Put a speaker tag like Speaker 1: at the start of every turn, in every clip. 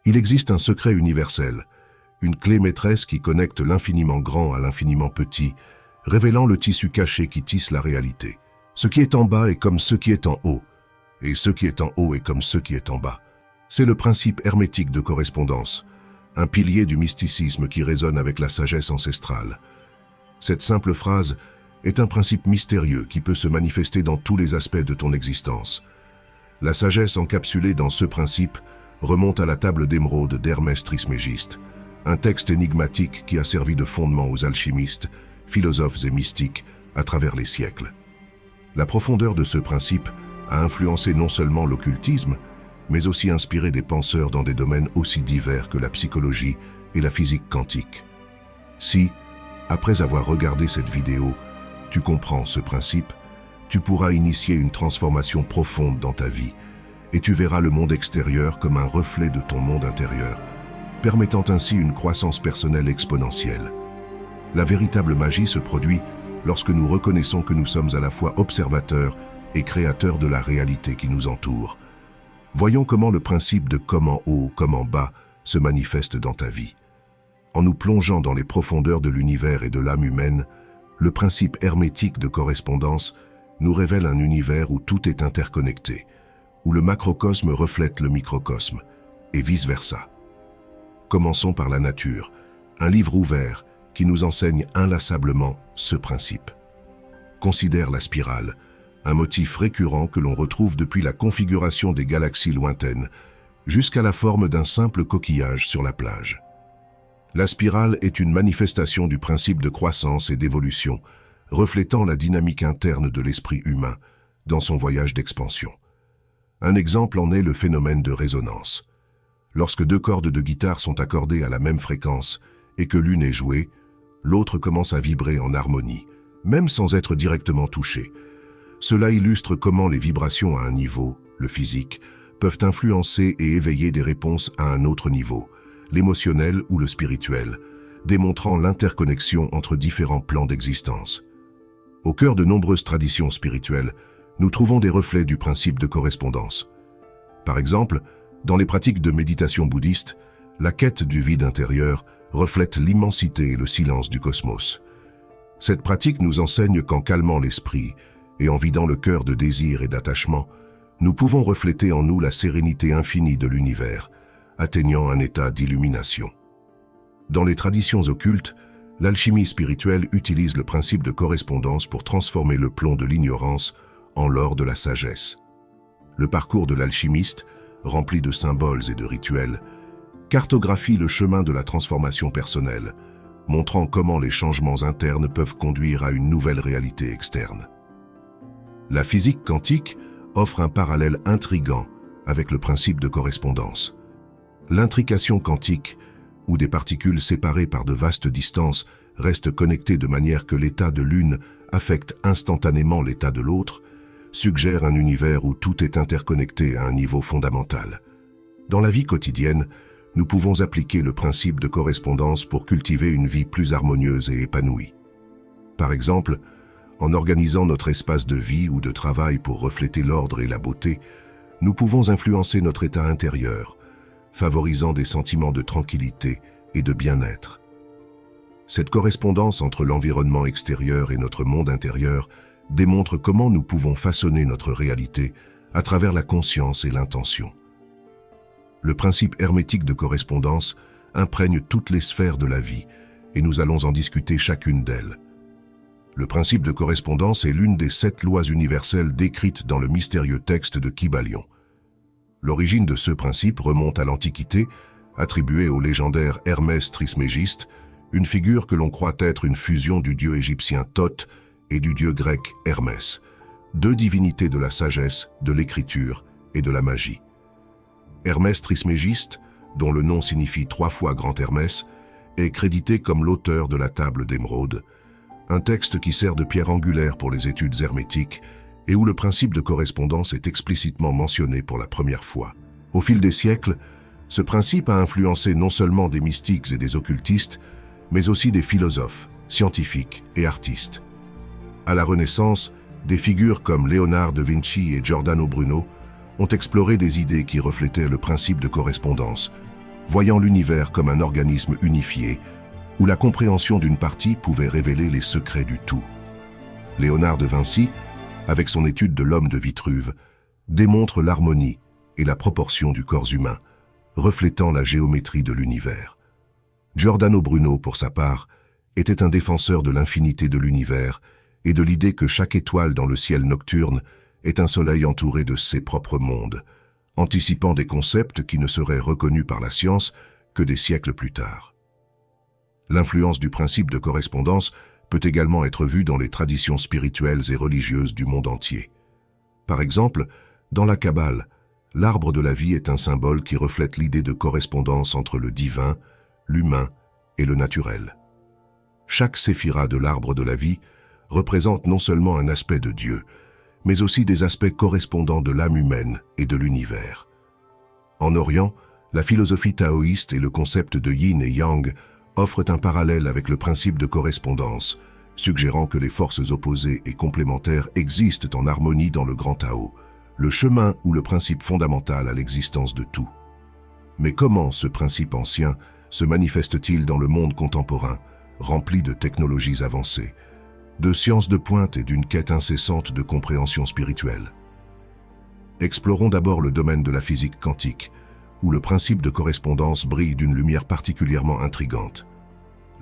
Speaker 1: Il existe un secret universel, une clé maîtresse qui connecte l'infiniment grand à l'infiniment petit, révélant le tissu caché qui tisse la réalité. Ce qui est en bas est comme ce qui est en haut, et ce qui est en haut est comme ce qui est en bas. C'est le principe hermétique de correspondance, un pilier du mysticisme qui résonne avec la sagesse ancestrale. Cette simple phrase est un principe mystérieux qui peut se manifester dans tous les aspects de ton existence. La sagesse encapsulée dans ce principe remonte à la table d'émeraude d'Hermès Trismégiste, un texte énigmatique qui a servi de fondement aux alchimistes, philosophes et mystiques à travers les siècles. La profondeur de ce principe a influencé non seulement l'occultisme, mais aussi inspiré des penseurs dans des domaines aussi divers que la psychologie et la physique quantique. Si, après avoir regardé cette vidéo, tu comprends ce principe, tu pourras initier une transformation profonde dans ta vie et tu verras le monde extérieur comme un reflet de ton monde intérieur, permettant ainsi une croissance personnelle exponentielle. La véritable magie se produit lorsque nous reconnaissons que nous sommes à la fois observateurs et créateurs de la réalité qui nous entoure. Voyons comment le principe de comme en haut, comme en bas se manifeste dans ta vie. En nous plongeant dans les profondeurs de l'univers et de l'âme humaine, le principe hermétique de correspondance nous révèle un univers où tout est interconnecté, où le macrocosme reflète le microcosme, et vice-versa. Commençons par la nature, un livre ouvert qui nous enseigne inlassablement ce principe. Considère la spirale, un motif récurrent que l'on retrouve depuis la configuration des galaxies lointaines, jusqu'à la forme d'un simple coquillage sur la plage. La spirale est une manifestation du principe de croissance et d'évolution, reflétant la dynamique interne de l'esprit humain dans son voyage d'expansion. Un exemple en est le phénomène de résonance. Lorsque deux cordes de guitare sont accordées à la même fréquence et que l'une est jouée, l'autre commence à vibrer en harmonie, même sans être directement touchée. Cela illustre comment les vibrations à un niveau, le physique, peuvent influencer et éveiller des réponses à un autre niveau, l'émotionnel ou le spirituel, démontrant l'interconnexion entre différents plans d'existence. Au cœur de nombreuses traditions spirituelles, nous trouvons des reflets du principe de correspondance. Par exemple, dans les pratiques de méditation bouddhiste, la quête du vide intérieur reflète l'immensité et le silence du cosmos. Cette pratique nous enseigne qu'en calmant l'esprit et en vidant le cœur de désir et d'attachement, nous pouvons refléter en nous la sérénité infinie de l'univers, atteignant un état d'illumination. Dans les traditions occultes, l'alchimie spirituelle utilise le principe de correspondance pour transformer le plomb de l'ignorance en l'or de la sagesse. Le parcours de l'alchimiste, rempli de symboles et de rituels, cartographie le chemin de la transformation personnelle, montrant comment les changements internes peuvent conduire à une nouvelle réalité externe. La physique quantique offre un parallèle intrigant avec le principe de correspondance. L'intrication quantique, où des particules séparées par de vastes distances restent connectées de manière que l'état de l'une affecte instantanément l'état de l'autre, suggère un univers où tout est interconnecté à un niveau fondamental. Dans la vie quotidienne, nous pouvons appliquer le principe de correspondance pour cultiver une vie plus harmonieuse et épanouie. Par exemple, en organisant notre espace de vie ou de travail pour refléter l'ordre et la beauté, nous pouvons influencer notre état intérieur, favorisant des sentiments de tranquillité et de bien-être. Cette correspondance entre l'environnement extérieur et notre monde intérieur démontre comment nous pouvons façonner notre réalité à travers la conscience et l'intention. Le principe hermétique de correspondance imprègne toutes les sphères de la vie et nous allons en discuter chacune d'elles. Le principe de correspondance est l'une des 7 lois universelles décrites dans le mystérieux texte de Kybalion. L'origine de ce principe remonte à l'Antiquité, attribuée au légendaire Hermès Trismégiste, une figure que l'on croit être une fusion du dieu égyptien Thoth et du dieu grec Hermès, 2 divinités de la sagesse, de l'écriture et de la magie. Hermès Trismégiste, dont le nom signifie 3 fois Grand Hermès, est crédité comme l'auteur de la table d'émeraude, un texte qui sert de pierre angulaire pour les études hermétiques et où le principe de correspondance est explicitement mentionné pour la première fois. Au fil des siècles, ce principe a influencé non seulement des mystiques et des occultistes, mais aussi des philosophes, scientifiques et artistes. À la Renaissance, des figures comme Léonard de Vinci et Giordano Bruno ont exploré des idées qui reflétaient le principe de correspondance, voyant l'univers comme un organisme unifié, où la compréhension d'une partie pouvait révéler les secrets du tout. Léonard de Vinci, avec son étude de l'homme de Vitruve, démontre l'harmonie et la proportion du corps humain, reflétant la géométrie de l'univers. Giordano Bruno, pour sa part, était un défenseur de l'infinité de l'univers et de l'idée que chaque étoile dans le ciel nocturne est un soleil entouré de ses propres mondes, anticipant des concepts qui ne seraient reconnus par la science que des siècles plus tard. L'influence du principe de correspondance peut également être vue dans les traditions spirituelles et religieuses du monde entier. Par exemple, dans la Kabbale, l'arbre de la vie est un symbole qui reflète l'idée de correspondance entre le divin, l'humain et le naturel. Chaque séphira de l'arbre de la vie représente non seulement un aspect de Dieu, mais aussi des aspects correspondants de l'âme humaine et de l'univers. En Orient, la philosophie taoïste et le concept de yin et yang offrent un parallèle avec le principe de correspondance, suggérant que les forces opposées et complémentaires existent en harmonie dans le grand Tao, le chemin ou le principe fondamental à l'existence de tout. Mais comment ce principe ancien se manifeste-t-il dans le monde contemporain, rempli de technologies avancées, de sciences de pointe et d'une quête incessante de compréhension spirituelle? Explorons d'abord le domaine de la physique quantique, où le principe de correspondance brille d'une lumière particulièrement intrigante.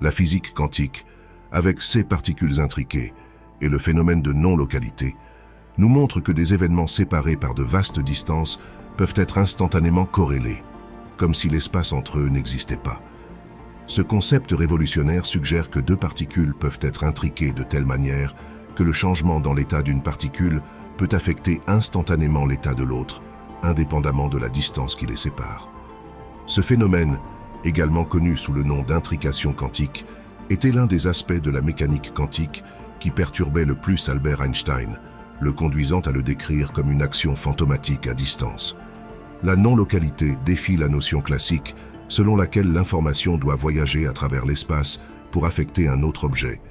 Speaker 1: La physique quantique, avec ses particules intriquées et le phénomène de non-localité, nous montre que des événements séparés par de vastes distances peuvent être instantanément corrélés, comme si l'espace entre eux n'existait pas. Ce concept révolutionnaire suggère que deux particules peuvent être intriquées de telle manière que le changement dans l'état d'une particule peut affecter instantanément l'état de l'autre, indépendamment de la distance qui les sépare. Ce phénomène, également connu sous le nom d'intrication quantique, était l'un des aspects de la mécanique quantique qui perturbait le plus Albert Einstein, le conduisant à le décrire comme une action fantomatique à distance. La non-localité défie la notion classique selon laquelle l'information doit voyager à travers l'espace pour affecter un autre objet,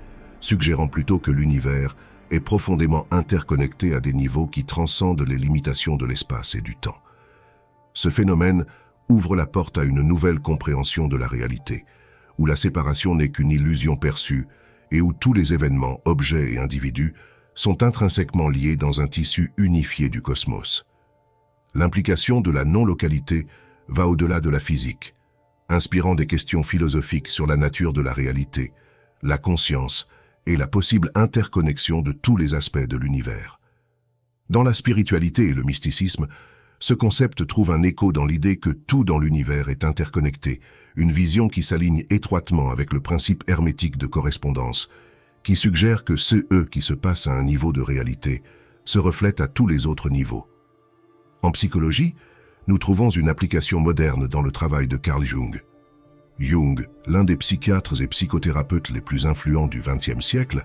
Speaker 1: suggérant plutôt que l'univers est profondément interconnecté à des niveaux qui transcendent les limitations de l'espace et du temps. Ce phénomène ouvre la porte à une nouvelle compréhension de la réalité, où la séparation n'est qu'une illusion perçue et où tous les événements, objets et individus sont intrinsèquement liés dans un tissu unifié du cosmos. L'implication de la non-localité va au-delà de la physique, inspirant des questions philosophiques sur la nature de la réalité, la conscience et la possible interconnexion de tous les aspects de l'univers. Dans la spiritualité et le mysticisme, ce concept trouve un écho dans l'idée que tout dans l'univers est interconnecté, une vision qui s'aligne étroitement avec le principe hermétique de correspondance, qui suggère que ce « qui se passe à un niveau de réalité se reflète à tous les autres niveaux. En psychologie, nous trouvons une application moderne dans le travail de Carl Jung. Jung, l'un des psychiatres et psychothérapeutes les plus influents du XXe siècle,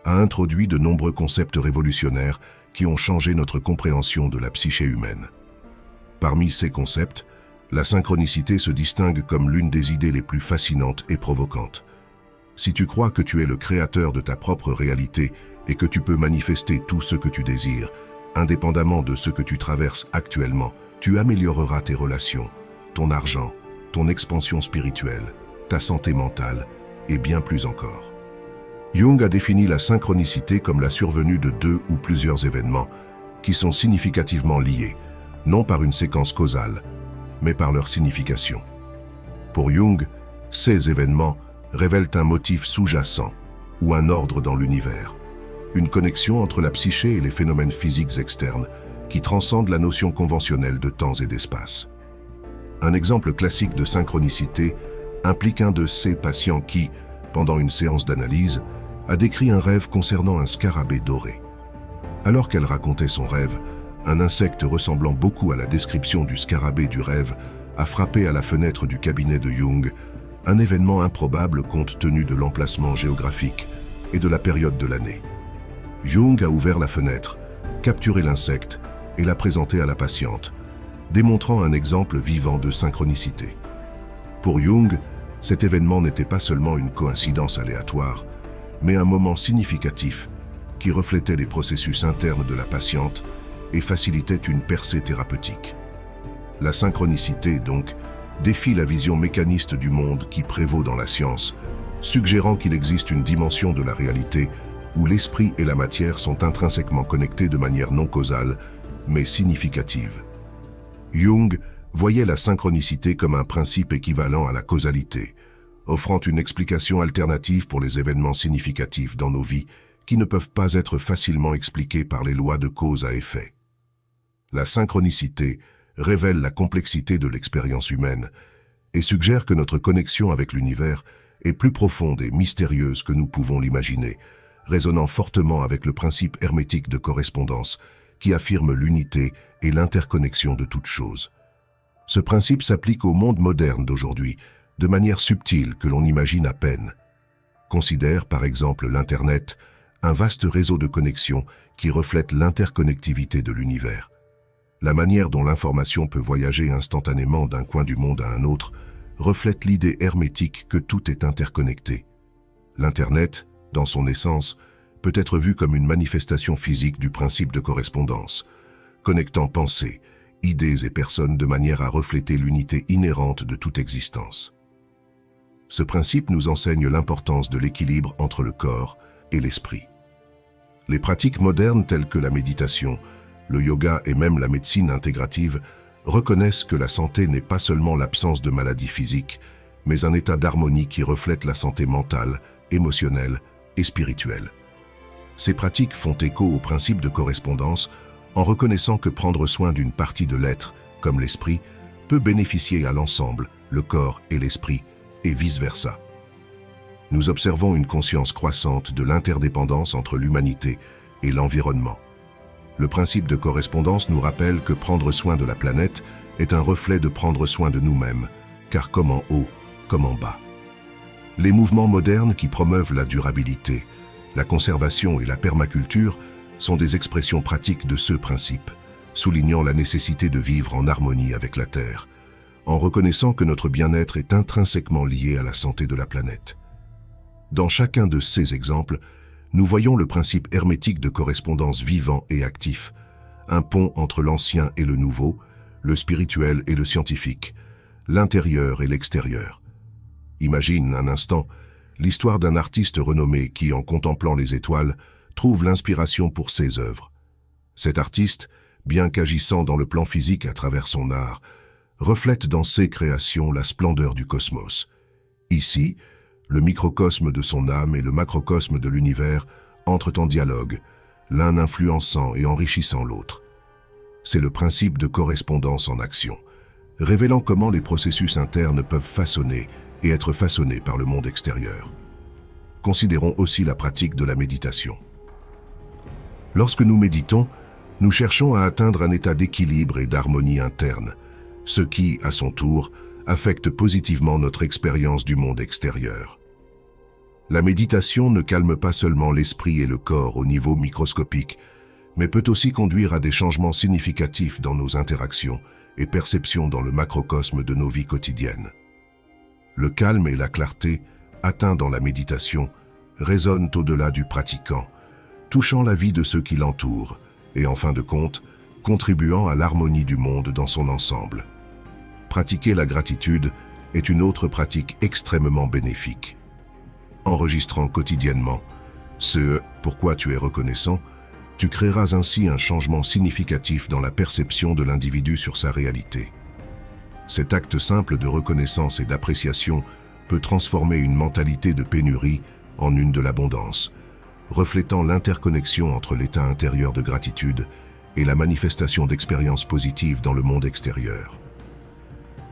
Speaker 1: a introduit de nombreux concepts révolutionnaires qui ont changé notre compréhension de la psyché humaine. Parmi ces concepts, la synchronicité se distingue comme l'une des idées les plus fascinantes et provocantes. Si tu crois que tu es le créateur de ta propre réalité et que tu peux manifester tout ce que tu désires, indépendamment de ce que tu traverses actuellement, tu amélioreras tes relations, ton argent, ton expansion spirituelle, ta santé mentale et bien plus encore. Jung a défini la synchronicité comme la survenue de deux ou plusieurs événements qui sont significativement liés, non par une séquence causale, mais par leur signification. Pour Jung, ces événements révèlent un motif sous-jacent ou un ordre dans l'univers, une connexion entre la psyché et les phénomènes physiques externes qui transcendent la notion conventionnelle de temps et d'espace. Un exemple classique de synchronicité implique un de ces patients qui, pendant une séance d'analyse, a décrit un rêve concernant un scarabée doré. Alors qu'elle racontait son rêve, un insecte ressemblant beaucoup à la description du scarabée du rêve a frappé à la fenêtre du cabinet de Jung, un événement improbable compte tenu de l'emplacement géographique et de la période de l'année. Jung a ouvert la fenêtre, capturé l'insecte et l'a présenté à la patiente, démontrant un exemple vivant de synchronicité. Pour Jung, cet événement n'était pas seulement une coïncidence aléatoire, mais un moment significatif qui reflétait les processus internes de la patiente et facilitait une percée thérapeutique. La synchronicité, donc, défie la vision mécaniste du monde qui prévaut dans la science, suggérant qu'il existe une dimension de la réalité où l'esprit et la matière sont intrinsèquement connectés de manière non causale, mais significative. Jung voyait la synchronicité comme un principe équivalent à la causalité, offrant une explication alternative pour les événements significatifs dans nos vies qui ne peuvent pas être facilement expliqués par les lois de cause à effet. La synchronicité révèle la complexité de l'expérience humaine et suggère que notre connexion avec l'univers est plus profonde et mystérieuse que nous pouvons l'imaginer, résonnant fortement avec le principe hermétique de correspondance qui affirme l'unité et l'interconnexion de toutes choses. Ce principe s'applique au monde moderne d'aujourd'hui, de manière subtile que l'on imagine à peine. Considère par exemple l'Internet, un vaste réseau de connexions qui reflète l'interconnectivité de l'univers. La manière dont l'information peut voyager instantanément d'un coin du monde à un autre reflète l'idée hermétique que tout est interconnecté. L'Internet, dans son essence, peut être vu comme une manifestation physique du principe de correspondance, connectant pensées, idées et personnes de manière à refléter l'unité inhérente de toute existence. Ce principe nous enseigne l'importance de l'équilibre entre le corps et l'esprit. Les pratiques modernes telles que la méditation, le yoga et même la médecine intégrative reconnaissent que la santé n'est pas seulement l'absence de maladies physiques, mais un état d'harmonie qui reflète la santé mentale, émotionnelle et spirituelle. Ces pratiques font écho au principe de correspondance en reconnaissant que prendre soin d'une partie de l'être, comme l'esprit, peut bénéficier à l'ensemble, le corps et l'esprit, et vice-versa. Nous observons une conscience croissante de l'interdépendance entre l'humanité et l'environnement. Le principe de correspondance nous rappelle que prendre soin de la planète est un reflet de prendre soin de nous-mêmes, car comme en haut, comme en bas. Les mouvements modernes qui promeuvent la durabilité, la conservation et la permaculture sont des expressions pratiques de ce principe, soulignant la nécessité de vivre en harmonie avec la Terre, en reconnaissant que notre bien-être est intrinsèquement lié à la santé de la planète. Dans chacun de ces exemples, nous voyons le principe hermétique de correspondance vivant et actif, un pont entre l'ancien et le nouveau, le spirituel et le scientifique, l'intérieur et l'extérieur. Imagine un instant l'histoire d'un artiste renommé qui, en contemplant les étoiles, trouve l'inspiration pour ses œuvres. Cet artiste, bien qu'agissant dans le plan physique à travers son art, reflète dans ses créations la splendeur du cosmos. Ici, le microcosme de son âme et le macrocosme de l'univers entrent en dialogue, l'un influençant et enrichissant l'autre. C'est le principe de correspondance en action, révélant comment les processus internes peuvent façonner et être façonnés par le monde extérieur. Considérons aussi la pratique de la méditation. Lorsque nous méditons, nous cherchons à atteindre un état d'équilibre et d'harmonie interne, ce qui, à son tour, affecte positivement notre expérience du monde extérieur. La méditation ne calme pas seulement l'esprit et le corps au niveau microscopique, mais peut aussi conduire à des changements significatifs dans nos interactions et perceptions dans le macrocosme de nos vies quotidiennes. Le calme et la clarté, atteints dans la méditation, résonnent au-delà du pratiquant, touchant la vie de ceux qui l'entourent et, en fin de compte, contribuant à l'harmonie du monde dans son ensemble. Pratiquer la gratitude est une autre pratique extrêmement bénéfique. Enregistrant quotidiennement ce pourquoi tu es reconnaissant, tu créeras ainsi un changement significatif dans la perception de l'individu sur sa réalité. Cet acte simple de reconnaissance et d'appréciation peut transformer une mentalité de pénurie en une de l'abondance, reflétant l'interconnexion entre l'état intérieur de gratitude et la manifestation d'expériences positives dans le monde extérieur.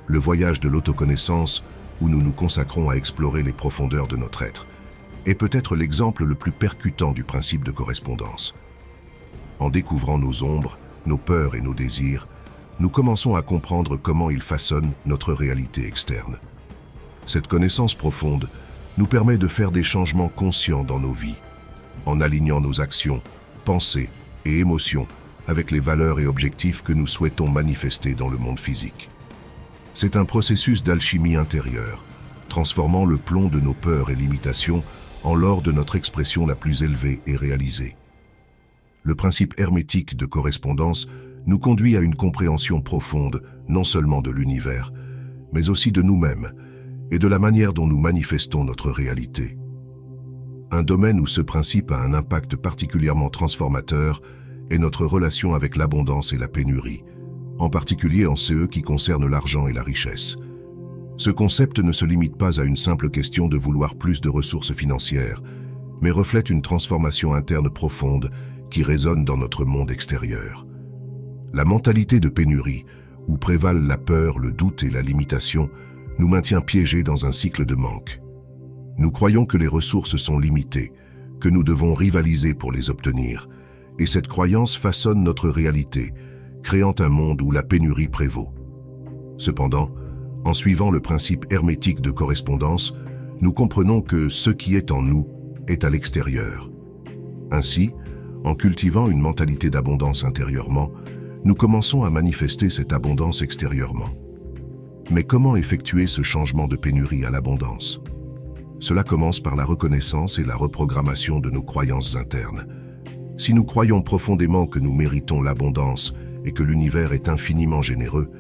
Speaker 1: Le voyage de l'autoconnaissance, où nous nous consacrons à explorer les profondeurs de notre être, est peut-être l'exemple le plus percutant du principe de correspondance. En découvrant nos ombres, nos peurs et nos désirs, nous commençons à comprendre comment ils façonnent notre réalité externe. Cette connaissance profonde nous permet de faire des changements conscients dans nos vies, en alignant nos actions, pensées et émotions avec les valeurs et objectifs que nous souhaitons manifester dans le monde physique. C'est un processus d'alchimie intérieure, transformant le plomb de nos peurs et limitations en l'or de notre expression la plus élevée et réalisée. Le principe hermétique de correspondance nous conduit à une compréhension profonde, non seulement de l'univers, mais aussi de nous-mêmes et de la manière dont nous manifestons notre réalité. Un domaine où ce principe a un impact particulièrement transformateur est notre relation avec l'abondance et la pénurie, en particulier en ce qui concerne l'argent et la richesse. Ce concept ne se limite pas à une simple question de vouloir plus de ressources financières, mais reflète une transformation interne profonde qui résonne dans notre monde extérieur. La mentalité de pénurie, où prévalent la peur, le doute et la limitation, nous maintient piégés dans un cycle de manque. Nous croyons que les ressources sont limitées, que nous devons rivaliser pour les obtenir, et cette croyance façonne notre réalité, créant un monde où la pénurie prévaut. Cependant, en suivant le principe hermétique de correspondance, nous comprenons que ce qui est en nous est à l'extérieur. Ainsi, en cultivant une mentalité d'abondance intérieurement, nous commençons à manifester cette abondance extérieurement. Mais comment effectuer ce changement de pénurie à l'abondance? Cela commence par la reconnaissance et la reprogrammation de nos croyances internes. Si nous croyons profondément que nous méritons l'abondance et que l'univers est infiniment généreux,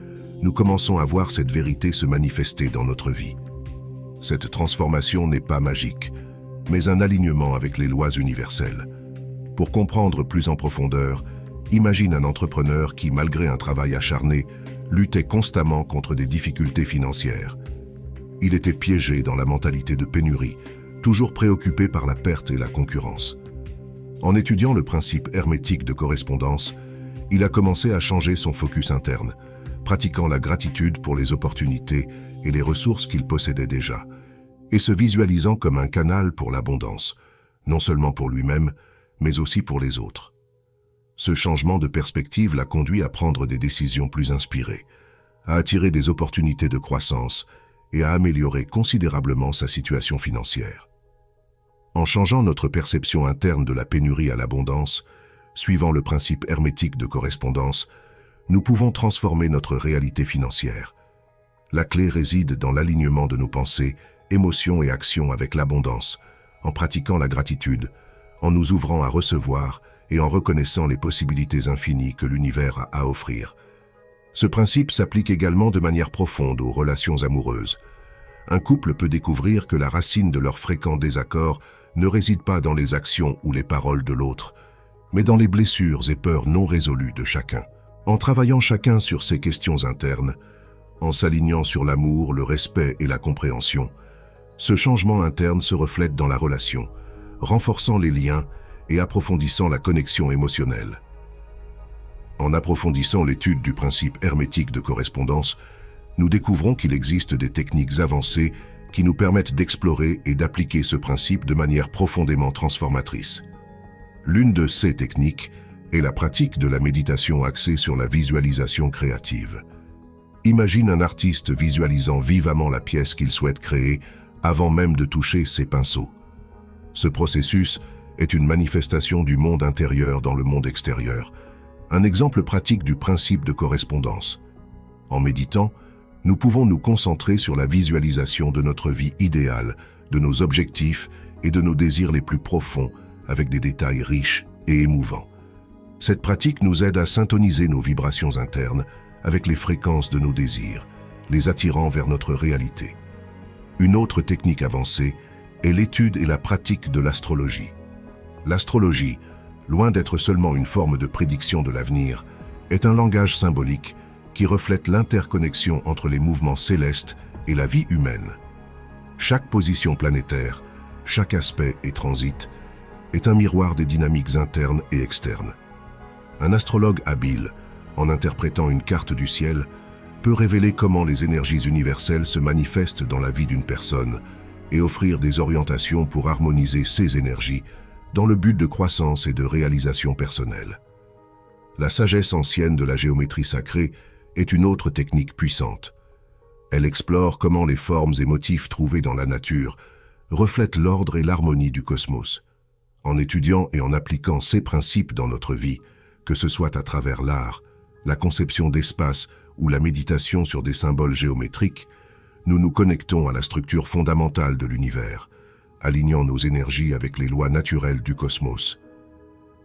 Speaker 1: nous commençons à voir cette vérité se manifester dans notre vie. Cette transformation n'est pas magique, mais un alignement avec les lois universelles. Pour comprendre plus en profondeur, imagine un entrepreneur qui, malgré un travail acharné, luttait constamment contre des difficultés financières. Il était piégé dans la mentalité de pénurie, toujours préoccupé par la perte et la concurrence. En étudiant le principe hermétique de correspondance, il a commencé à changer son focus interne, pratiquant la gratitude pour les opportunités et les ressources qu'il possédait déjà, et se visualisant comme un canal pour l'abondance, non seulement pour lui-même, mais aussi pour les autres. Ce changement de perspective l'a conduit à prendre des décisions plus inspirées, à attirer des opportunités de croissance et à améliorer considérablement sa situation financière. En changeant notre perception interne de la pénurie à l'abondance, suivant le principe hermétique de correspondance, nous pouvons transformer notre réalité financière. La clé réside dans l'alignement de nos pensées, émotions et actions avec l'abondance, en pratiquant la gratitude, en nous ouvrant à recevoir et en reconnaissant les possibilités infinies que l'univers a à offrir. Ce principe s'applique également de manière profonde aux relations amoureuses. Un couple peut découvrir que la racine de leurs fréquents désaccords ne réside pas dans les actions ou les paroles de l'autre, mais dans les blessures et peurs non résolues de chacun. En travaillant chacun sur ses questions internes, en s'alignant sur l'amour, le respect et la compréhension, ce changement interne se reflète dans la relation, renforçant les liens et approfondissant la connexion émotionnelle. En approfondissant l'étude du principe hermétique de correspondance, nous découvrons qu'il existe des techniques avancées qui nous permettent d'explorer et d'appliquer ce principe de manière profondément transformatrice. L'une de ces techniques est la pratique de la méditation axée sur la visualisation créative. Imagine un artiste visualisant vivamment la pièce qu'il souhaite créer avant même de toucher ses pinceaux. Ce processus est une manifestation du monde intérieur dans le monde extérieur, un exemple pratique du principe de correspondance. En méditant, nous pouvons nous concentrer sur la visualisation de notre vie idéale, de nos objectifs et de nos désirs les plus profonds, avec des détails riches et émouvants. Cette pratique nous aide à syntoniser nos vibrations internes avec les fréquences de nos désirs, les attirant vers notre réalité. Une autre technique avancée est l'étude et la pratique de l'astrologie. L'astrologie, loin d'être seulement une forme de prédiction de l'avenir, est un langage symbolique qui reflète l'interconnexion entre les mouvements célestes et la vie humaine. Chaque position planétaire, chaque aspect et transit est un miroir des dynamiques internes et externes. Un astrologue habile, en interprétant une carte du ciel, peut révéler comment les énergies universelles se manifestent dans la vie d'une personne et offrir des orientations pour harmoniser ces énergies dans le but de croissance et de réalisation personnelle. La sagesse ancienne de la géométrie sacrée est une autre technique puissante. Elle explore comment les formes et motifs trouvés dans la nature reflètent l'ordre et l'harmonie du cosmos. En étudiant et en appliquant ces principes dans notre vie, que ce soit à travers l'art, la conception d'espace ou la méditation sur des symboles géométriques, nous nous connectons à la structure fondamentale de l'univers, alignant nos énergies avec les lois naturelles du cosmos.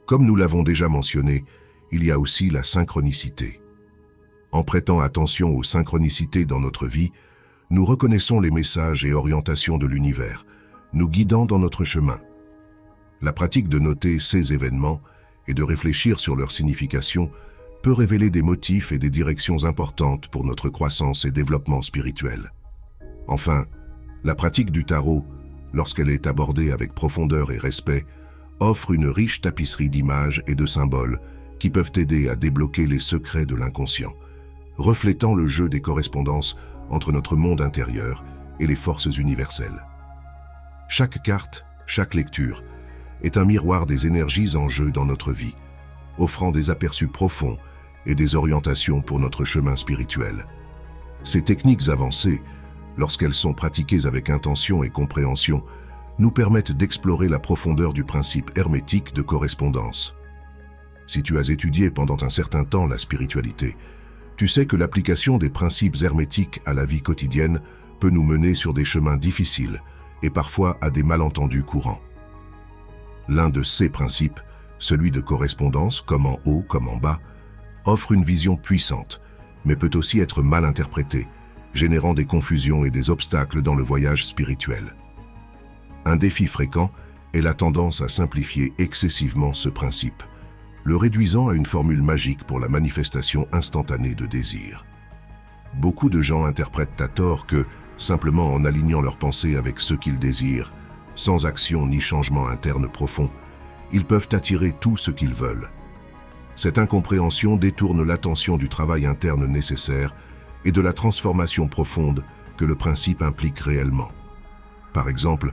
Speaker 1: Comme nous l'avons déjà mentionné, il y a aussi la synchronicité. En prêtant attention aux synchronicités dans notre vie, nous reconnaissons les messages et orientations de l'univers, nous guidant dans notre chemin. La pratique de noter ces événements et de réfléchir sur leur signification peut révéler des motifs et des directions importantes pour notre croissance et développement spirituel. Enfin, la pratique du tarot, lorsqu'elle est abordée avec profondeur et respect, offre une riche tapisserie d'images et de symboles qui peuvent aider à débloquer les secrets de l'inconscient, reflétant le jeu des correspondances entre notre monde intérieur et les forces universelles. Chaque carte, chaque lecture, est un miroir des énergies en jeu dans notre vie, offrant des aperçus profonds et des orientations pour notre chemin spirituel. Ces techniques avancées, lorsqu'elles sont pratiquées avec intention et compréhension, nous permettent d'explorer la profondeur du principe hermétique de correspondance. Si tu as étudié pendant un certain temps la spiritualité, tu sais que l'application des principes hermétiques à la vie quotidienne peut nous mener sur des chemins difficiles et parfois à des malentendus courants. L'un de ces principes, celui de correspondance, comme en haut comme en bas, offre une vision puissante, mais peut aussi être mal interprété, générant des confusions et des obstacles dans le voyage spirituel. Un défi fréquent est la tendance à simplifier excessivement ce principe, le réduisant à une formule magique pour la manifestation instantanée de désir. Beaucoup de gens interprètent à tort que, simplement en alignant leurs pensées avec ce qu'ils désirent, sans action ni changement interne profond, ils peuvent attirer tout ce qu'ils veulent. Cette incompréhension détourne l'attention du travail interne nécessaire et de la transformation profonde que le principe implique réellement. Par exemple,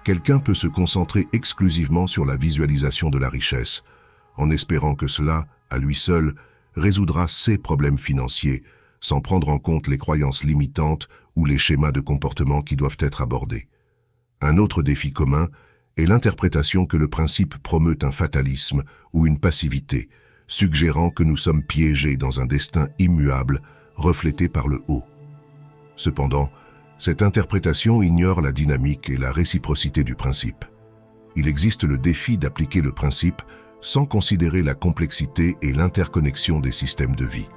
Speaker 1: quelqu'un peut se concentrer exclusivement sur la visualisation de la richesse, en espérant que cela, à lui seul, résoudra ses problèmes financiers, sans prendre en compte les croyances limitantes ou les schémas de comportement qui doivent être abordés. Un autre défi commun est l'interprétation que le principe promeut un fatalisme ou une passivité, suggérant que nous sommes piégés dans un destin immuable reflété par le haut. Cependant, cette interprétation ignore la dynamique et la réciprocité du principe. Il existe le défi d'appliquer le principe sans considérer la complexité et l'interconnexion des systèmes de vie.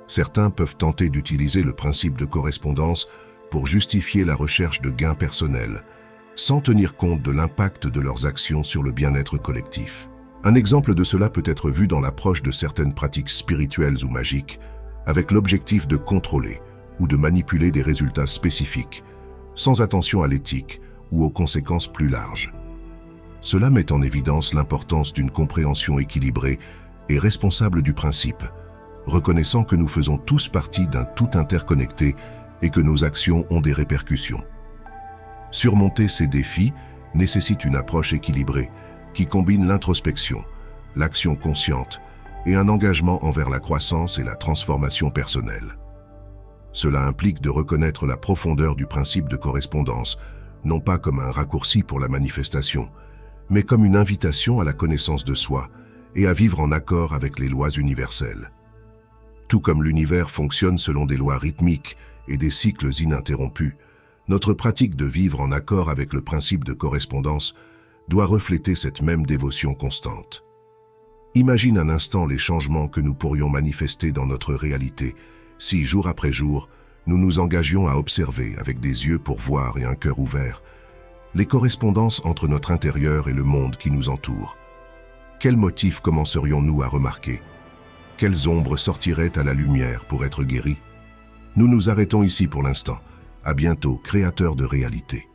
Speaker 1: Certains peuvent tenter d'utiliser le principe de correspondance pour justifier la recherche de gains personnels, sans tenir compte de l'impact de leurs actions sur le bien-être collectif. Un exemple de cela peut être vu dans l'approche de certaines pratiques spirituelles ou magiques, avec l'objectif de contrôler ou de manipuler des résultats spécifiques, sans attention à l'éthique ou aux conséquences plus larges. Cela met en évidence l'importance d'une compréhension équilibrée et responsable du principe, reconnaissant que nous faisons tous partie d'un tout interconnecté et que nos actions ont des répercussions. Surmonter ces défis nécessite une approche équilibrée qui combine l'introspection, l'action consciente et un engagement envers la croissance et la transformation personnelle. Cela implique de reconnaître la profondeur du principe de correspondance, non pas comme un raccourci pour la manifestation, mais comme une invitation à la connaissance de soi et à vivre en accord avec les lois universelles. Tout comme l'univers fonctionne selon des lois rythmiques et des cycles ininterrompus, notre pratique de vivre en accord avec le principe de correspondance doit refléter cette même dévotion constante. Imagine un instant les changements que nous pourrions manifester dans notre réalité si, jour après jour, nous nous engagions à observer avec des yeux pour voir et un cœur ouvert les correspondances entre notre intérieur et le monde qui nous entoure. Quels motifs commencerions-nous à remarquer? Quelles ombres sortiraient à la lumière pour être guéries? Nous nous arrêtons ici pour l'instant. À bientôt, créateurs de réalité.